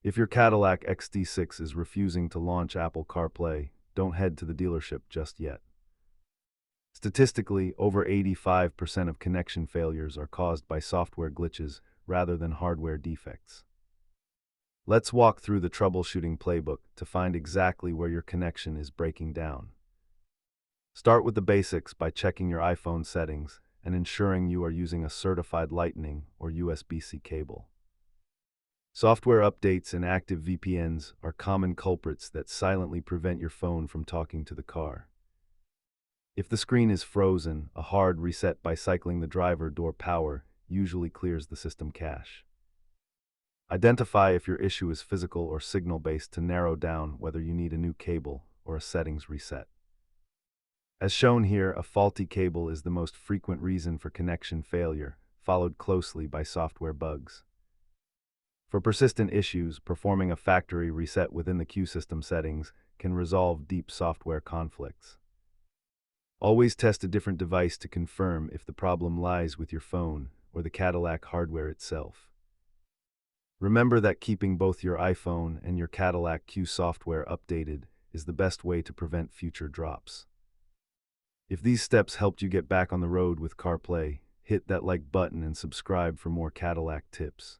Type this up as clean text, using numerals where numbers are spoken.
If your Cadillac XT6 is refusing to launch Apple CarPlay, don't head to the dealership just yet. Statistically, over 85% of connection failures are caused by software glitches rather than hardware defects. Let's walk through the troubleshooting playbook to find exactly where your connection is breaking down. Start with the basics by checking your iPhone settings and ensuring you are using a certified Lightning or USB-C cable. Software updates and active VPNs are common culprits that silently prevent your phone from talking to the car. If the screen is frozen, a hard reset by cycling the driver door power usually clears the system cache. Identify if your issue is physical or signal-based to narrow down whether you need a new cable or a settings reset. As shown here, a faulty cable is the most frequent reason for connection failure, followed closely by software bugs. For persistent issues, performing a factory reset within the Q system settings can resolve deep software conflicts. Always test a different device to confirm if the problem lies with your phone or the Cadillac hardware itself. Remember that keeping both your iPhone and your Cadillac Q software updated is the best way to prevent future drops. If these steps helped you get back on the road with CarPlay, hit that like button and subscribe for more Cadillac tips.